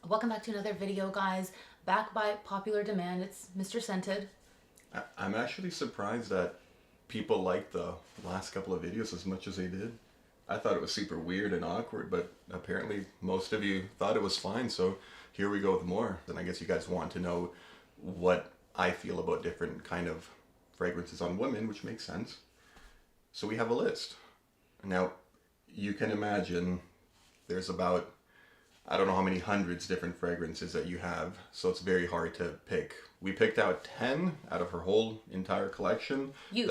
Welcome back to another video, guys. Back by popular demand, it's Mr. Scented. I'm actually surprised that people liked the last couple of videos as much as they did. I thought it was super weird and awkward, but apparently most of you thought it was fine, so here we go with more. And I guess you guys want to know what I feel about different kind of fragrances on women, which makes sense. So we have a list. Now, you can imagine there's about, I don't know how many hundreds different fragrances that you have, so it's very hard to pick. We picked out 10 out of her whole entire collection. He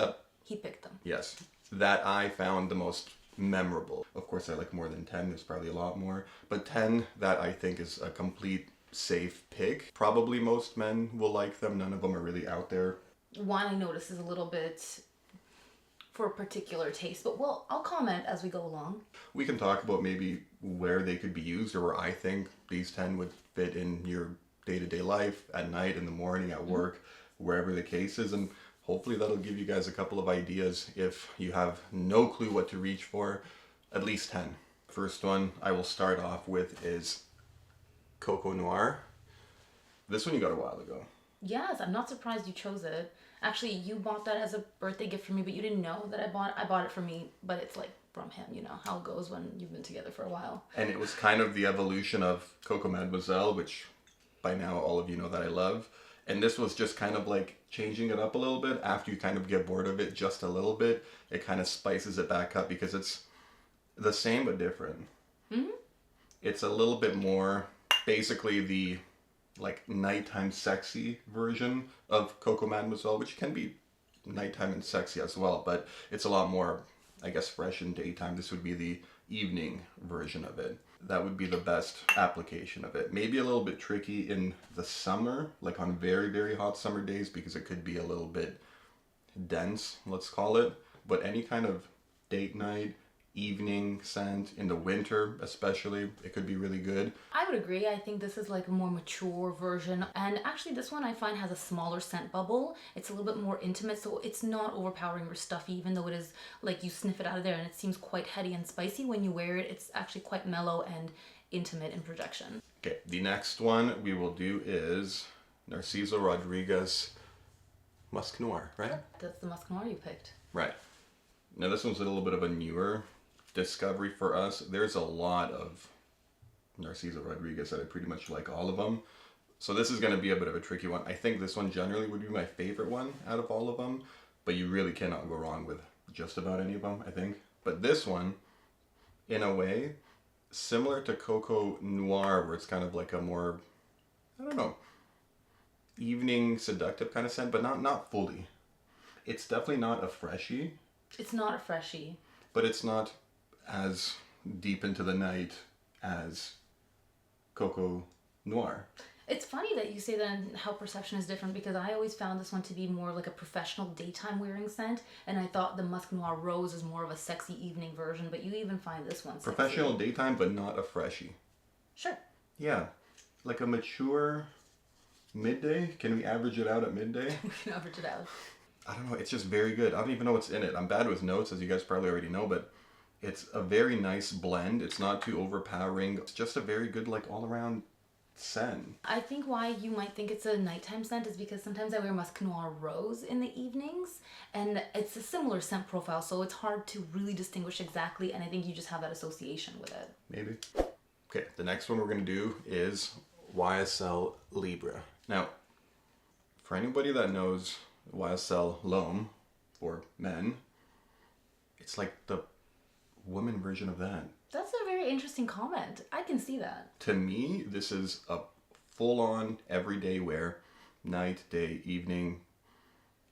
picked them. Yes, that I found the most memorable. Of course, I like more than 10, there's probably a lot more, but 10 that I think is a complete safe pick. Probably most men will like them, none of them are really out there. One I notice is a little bit for a particular taste, but I'll comment as we go along. We can talk about maybe where they could be used or where I think these 10 would fit in your day-to-day life, at night, in the morning, at work, wherever the case is, and hopefully that'll give you guys a couple of ideas if you have no clue what to reach for, at least 10. First one I will start off with is Coco Noir. This one you got a while ago. Yes, I'm not surprised you chose it. Actually, you bought that as a birthday gift for me, but you didn't know that I bought it for me, but it's like from him, you know how it goes when you've been together for a while. And it was kind of the evolution of Coco Mademoiselle, which by now all of you know that I love. And this was just kind of like changing it up a little bit. After you kind of get bored of it just a little bit, it kind of spices it back up because it's the same but different. Mm-hmm. It's a little bit more basically the like nighttime sexy version of Coco Mademoiselle, which can be nighttime and sexy as well, but it's a lot more, I guess, fresh in daytime. This would be the evening version of it. That would be the best application of it. Maybe a little bit tricky in the summer, like on very, very hot summer days, because it could be a little bit dense, let's call it. But any kind of date night, evening scent, in the winter especially, it could be really good. I would agree. I think this is like a more mature version, and actually this one I find has a smaller scent bubble. It's a little bit more intimate, so it's not overpowering or stuffy, even though it is like you sniff it out of there and it seems quite heady and spicy. When you wear it, it's actually quite mellow and intimate in projection. Okay, the next one we will do is Narciso Rodriguez Musk Noir, right? That's the Musk Noir you picked. Right. Now this one's a little bit of a newer discovery for us. There's a lot of Narciso Rodriguez that I pretty much like all of them. So this is going to be a bit of a tricky one. I think this one generally would be my favorite one out of all of them, but you really cannot go wrong with just about any of them, I think. But this one, in a way, similar to Coco Noir, where it's kind of like a more, I don't know, evening seductive kind of scent, but not fully. It's definitely not a freshie. It's not a freshie. But it's not as deep into the night as Coco Noir. It's funny that you say that and how perception is different, because I always found this one to be more like a professional daytime wearing scent, and I thought the Musk Noir Rose is more of a sexy evening version, but you even find this one sexy. Professional daytime, but not a freshie. Sure. Yeah, like a mature midday. Can we average it out at midday? We can average it out. I don't know, it's just very good. I don't even know what's in it. I'm bad with notes, as you guys probably already know, but it's a very nice blend. It's not too overpowering. It's just a very good, like, all-around scent. I think why you might think it's a nighttime scent is because sometimes I wear Musk Noir Rose in the evenings, and it's a similar scent profile, so it's hard to really distinguish exactly, and I think you just have that association with it. Maybe. Okay, the next one we're going to do is YSL Libra. Now, for anybody that knows YSL L'Homme for men, it's like the woman version of that. That's a very interesting comment. I can see that. To me, this is a full-on everyday wear, night, day, evening.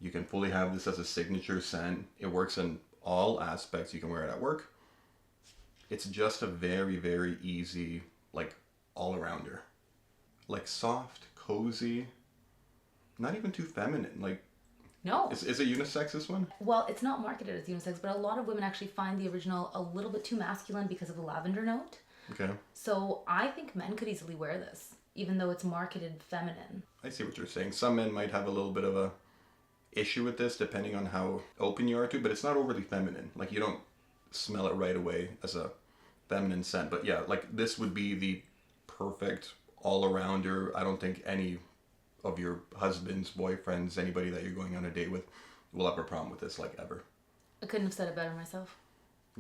You can fully have this as a signature scent. It works in all aspects. You can wear it at work. It's just a very, very easy, like, all-arounder. Like soft, cozy, not even too feminine. Like, no. Is it unisex, this one? Well, it's not marketed as unisex, but a lot of women actually find the original a little bit too masculine because of the lavender note. Okay. So I think men could easily wear this, even though it's marketed feminine. I see what you're saying. Some men might have a little bit of a issue with this, depending on how open you are to, but it's not overly feminine. Like, you don't smell it right away as a feminine scent. But yeah, like, this would be the perfect all-arounder. I don't think any of your husbands, boyfriends, anybody that you're going on a date with will have a problem with this, like, ever. I couldn't have said it better myself.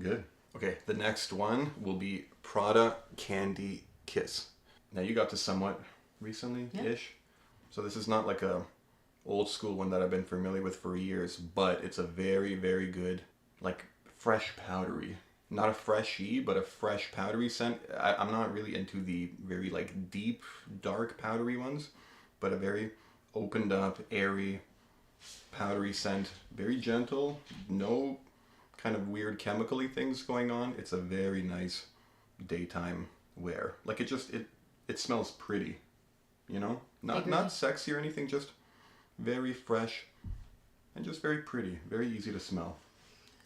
Good. Okay, the next one will be Prada Candy Kiss. Now, you got this somewhat recently-ish. So this is not like a old school one that I've been familiar with for years, but it's a very, very good, like, fresh powdery. Not a freshy, but a fresh powdery scent. I'm not really into the very, like, deep, dark powdery ones, but a very opened up, airy, powdery scent. Very gentle. No kind of weird chemical-y things going on. It's a very nice daytime wear. Like, it smells pretty, you know? Not sexy or anything, just very fresh and just very pretty. Very easy to smell.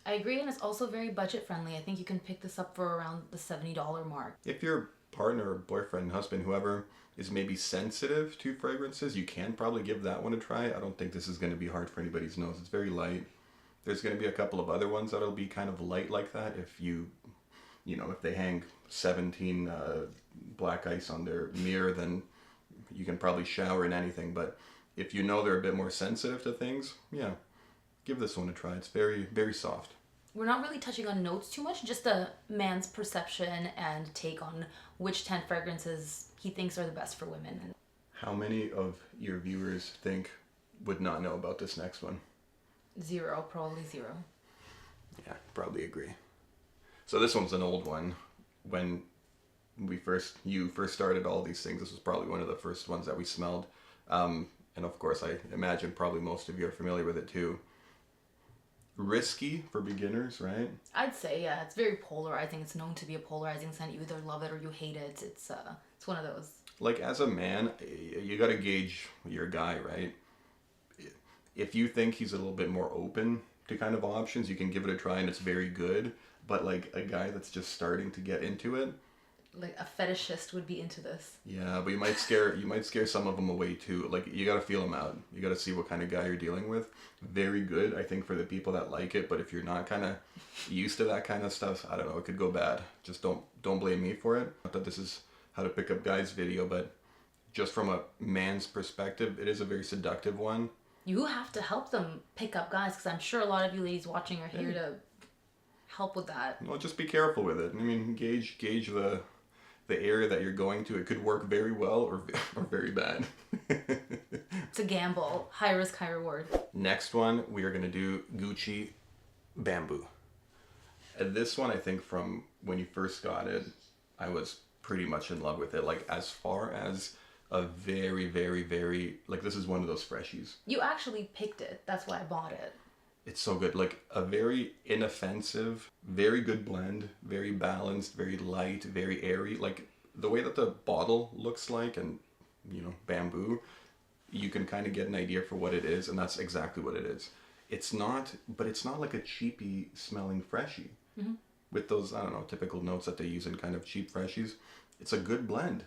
I agree, and it's also very budget friendly. I think you can pick this up for around the $70 mark. If your partner, boyfriend, husband, whoever is maybe sensitive to fragrances, you can probably give that one a try. I don't think this is going to be hard for anybody's nose. It's very light. There's going to be a couple of other ones that'll be kind of light like that. If if they hang 17 black ice on their mirror, then you can probably shower in anything. But if you know they're a bit more sensitive to things, yeah, give this one a try. It's very, very soft. We're not really touching on notes too much, just a man's perception and take on which 10 fragrances he thinks are the best for women. How many of your viewers would not know about this next one? 0, probably 0. Yeah, probably agree. So this one's an old one. When you first started all these things, this was probably one of the first ones that we smelled. And of course, I imagine probably most of you are familiar with it too. Risky for beginners, right? I'd say, yeah, it's very polarizing. It's known to be a polarizing scent. You either love it or you hate it. It's one of those. Like, as a man, you got to gauge your guy, right? If you think he's a little bit more open to kind of options, you can give it a try and it's very good. But like a guy that's just starting to get into it, like a fetishist would be into this. Yeah, but you might scare some of them away too. Like, you got to feel them out. You got to see what kind of guy you're dealing with. Very good, I think, for the people that like it. But if you're not kind of used to that kind of stuff, I don't know, it could go bad. Just don't blame me for it. Not that this is how to pick up guys video, but just from a man's perspective, it is a very seductive one. You have to help them pick up guys, because I'm sure a lot of you ladies watching are here to help with that. Well, just be careful with it. I mean, gauge the area that you're going to. It could work very well or very bad. It's a gamble. High risk, high reward. Next one, we are going to do Gucci Bamboo. And this one, I think from when you first got it, I was pretty much in love with it. Like, as far as a very, very, very, like, this is one of those freshies. You actually picked it. That's why I bought it. It's so good. Like, a very inoffensive, very good blend, very balanced, very light, very airy. Like, the way that the bottle looks like, and, bamboo, you can kind of get an idea for what it is, and that's exactly what it is. It's not like a cheapy smelling freshie. Mm-hmm. With those, I don't know, typical notes that they use in kind of cheap freshies. It's a good blend.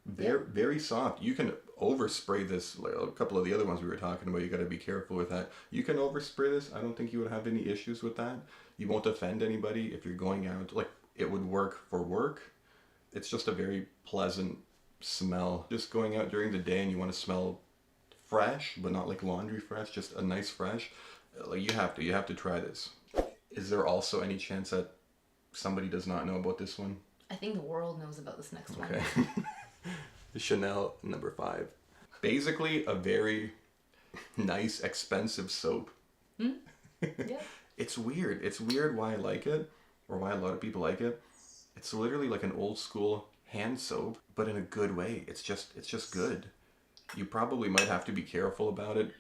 Very soft. You can overspray this, like a couple of the other ones we were talking about. You got to be careful with that. You can overspray this. I don't think you would have any issues with that. You won't offend anybody if you're going out. Like, it would work for work. It's just a very pleasant smell. Just going out during the day and you want to smell fresh, but not like laundry fresh, just a nice fresh. Like, you have to try this. Is there also any chance that somebody does not know about this one? I think the world knows about this next one. Okay. Chanel No. 5. Basically a very nice, expensive soap. Hmm? Yeah. It's weird. It's weird why I like it, or why a lot of people like it. It's literally like an old school hand soap, but in a good way. It's just good. You probably might have to be careful about it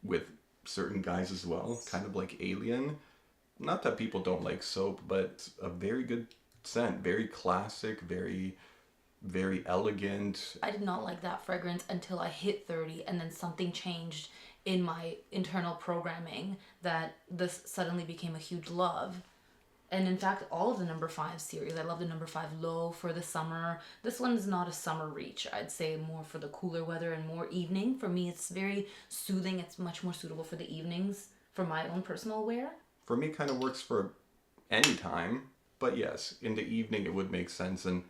with certain guys as well, kind of like Alien. Not that people don't like soap, but it's a very good scent, very classic, very, very elegant. I did not like that fragrance until I hit 30, and then something changed in my internal programming that this suddenly became a huge love. And in fact, all of the No. 5 series, I love the No. 5 Low for the summer. This one is not a summer reach. I'd say more for the cooler weather and more evening. For me, it's very soothing. It's much more suitable for the evenings for my own personal wear. For me, it kind of works for any time. But yes, in the evening, it would make sense. And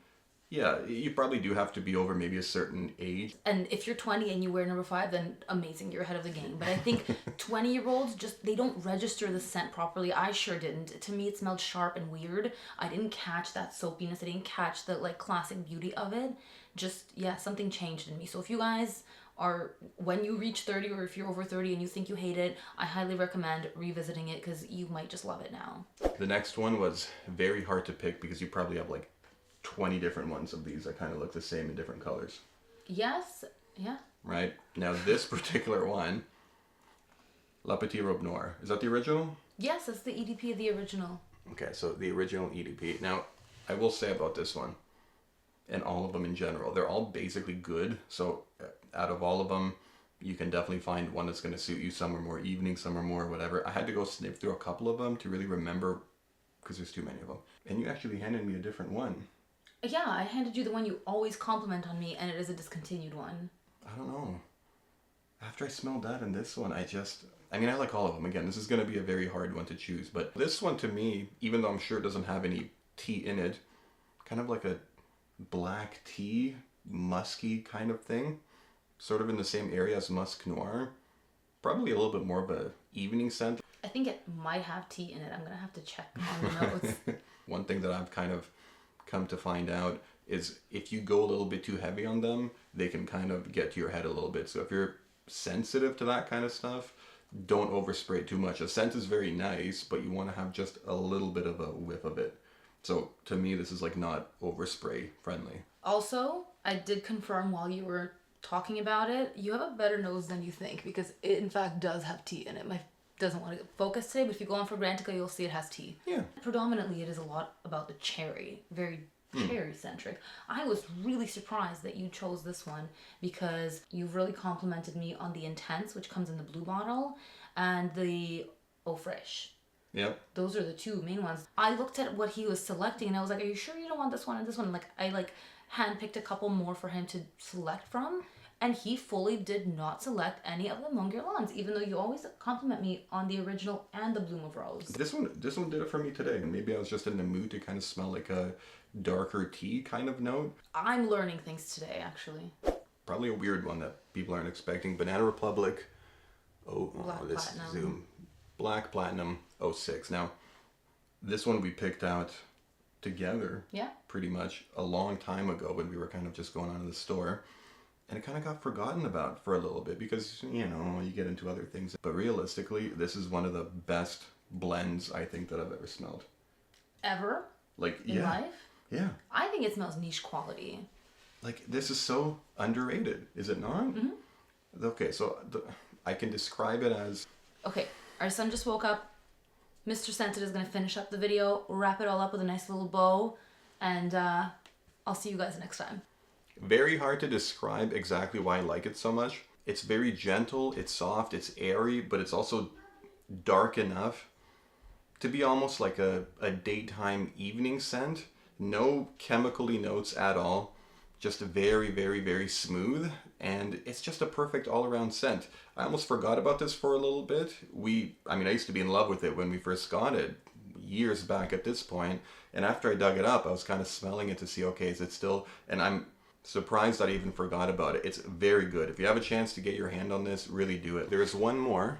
Yeah, you probably do have to be over maybe a certain age. And if you're 20 and you wear number 5, then amazing, you're ahead of the game. But I think 20-year-olds just, they don't register the scent properly. I sure didn't. To me, it smelled sharp and weird. I didn't catch that soapiness. I didn't catch the like classic beauty of it. Just, yeah, something changed in me. So if you guys are, when you reach 30 or if you're over 30 and you think you hate it, I highly recommend revisiting it because you might just love it now. The next one was very hard to pick because you probably have like 20 different ones of these that kind of look the same in different colors. Yes, yeah. Right? Now this particular one, La Petite Robe Noire. Is that the original? Yes, that's the EDP of the original. Okay, so the original EDP. Now, I will say about this one, and all of them in general, they're all basically good. So out of all of them, you can definitely find one that's going to suit you. Some are more evening, some are more whatever. I had to go snip through a couple of them to really remember because there's too many of them. And you actually handed me a different one. Yeah, I handed you the one you always compliment on me, and it is a discontinued one. I don't know. After I smelled that and this one, I mean, I like all of them. Again, this is going to be a very hard one to choose. But this one to me, even though I'm sure it doesn't have any tea in it, kind of like a black tea, musky kind of thing. Sort of in the same area as Musk Noir. Probably a little bit more of a evening scent. I think it might have tea in it. I'm going to have to check on the notes. One thing that I've kind of come to find out is if you go a little bit too heavy on them, they can kind of get to your head a little bit. So if you're sensitive to that kind of stuff, don't overspray too much. A scent is very nice, but you want to have just a little bit of a whiff of it. So to me, this is like not overspray friendly. Also, I did confirm while you were talking about it, you have a better nose than you think because it in fact does have tea in it. My doesn't want to focus today, but if you go on Fragrantica, you'll see it has tea. Yeah. Predominantly, it is a lot about the cherry, very cherry-centric. I was really surprised that you chose this one because you've really complimented me on the Intense, which comes in the blue bottle, and the Eau Fraiche. Yep. Those are the two main ones. I looked at what he was selecting, and I was like, are you sure you don't want this one and this one? Like, I handpicked a couple more for him to select from. And he fully did not select any of the Monguerlons, even though you always compliment me on the original and the Bloom of Rose. This one did it for me today. Maybe I was just in the mood to kind of smell like a darker tea kind of note. I'm learning things today, actually. Probably a weird one that people aren't expecting. Banana Republic. This Platinum. Zoom. Black Platinum 06. Now, this one we picked out together. Yeah. Pretty much a long time ago when we were kind of just going on to the store. And it kind of got forgotten about for a little bit because, you know, you get into other things. But realistically, this is one of the best blends I think that I've ever smelled. Ever? Like, in life? Yeah. I think it smells niche quality. Like, this is so underrated, is it not? Mm-hmm. Okay, so I can describe it as... Okay, our son just woke up. Mr. Scented is going to finish up the video, wrap it all up with a nice little bow, and I'll see you guys next time. Very hard to describe exactly why I like it so much. It's very gentle, it's soft, it's airy, but it's also dark enough to be almost like a daytime evening scent. No chemically notes at all. Just very, very, very smooth. And it's just a perfect all-around scent. I almost forgot about this for a little bit. I used to be in love with it when we first got it, years back at this point. And after I dug it up, I was kind of smelling it to see, okay, is it still... And I'm surprised I even forgot about it. It's very good. If you have a chance to get your hand on this, really do it. There's one more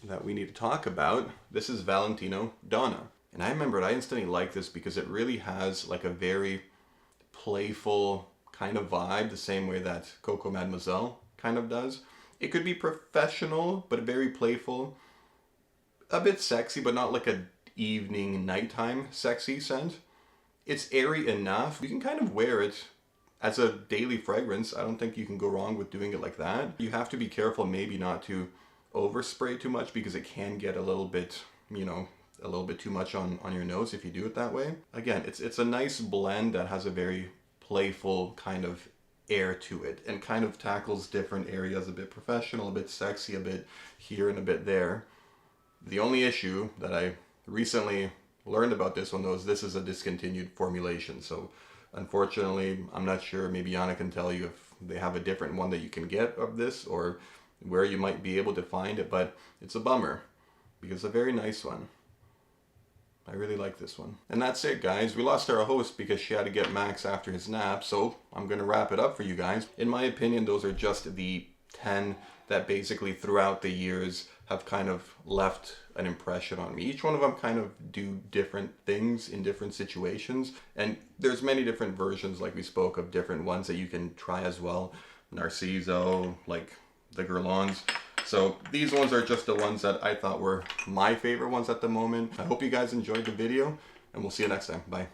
that we need to talk about. This is Valentino Donna. And I remembered I instantly liked this because it really has like a very playful kind of vibe, the same way that Coco Mademoiselle kind of does. It could be professional, but very playful. A bit sexy, but not like a evening, nighttime sexy scent. It's airy enough. You can kind of wear it as a daily fragrance. I don't think you can go wrong with doing it like that. You have to be careful maybe not to overspray too much because it can get a little bit, a little bit too much on your nose if you do it that way. Again, it's a nice blend that has a very playful kind of air to it and kind of tackles different areas, a bit professional, a bit sexy, a bit here and a bit there. The only issue that I recently learned about this one though is this is a discontinued formulation. So unfortunately, I'm not sure, maybe Anna can tell you if they have a different one that you can get of this or where you might be able to find it, but it's a bummer because it's a very nice one. I really like this one. And that's it, guys. We lost our host because she had to get Max after his nap, so I'm going to wrap it up for you guys. In my opinion, those are just the 10 that basically throughout the years have kind of left an impression on me. Each one of them kind of do different things in different situations, and there's many different versions, like we spoke of, different ones that you can try as well. Narciso, like the Guerlains. So these ones are just the ones that I thought were my favorite ones at the moment. I hope you guys enjoyed the video, and we'll see you next time. Bye.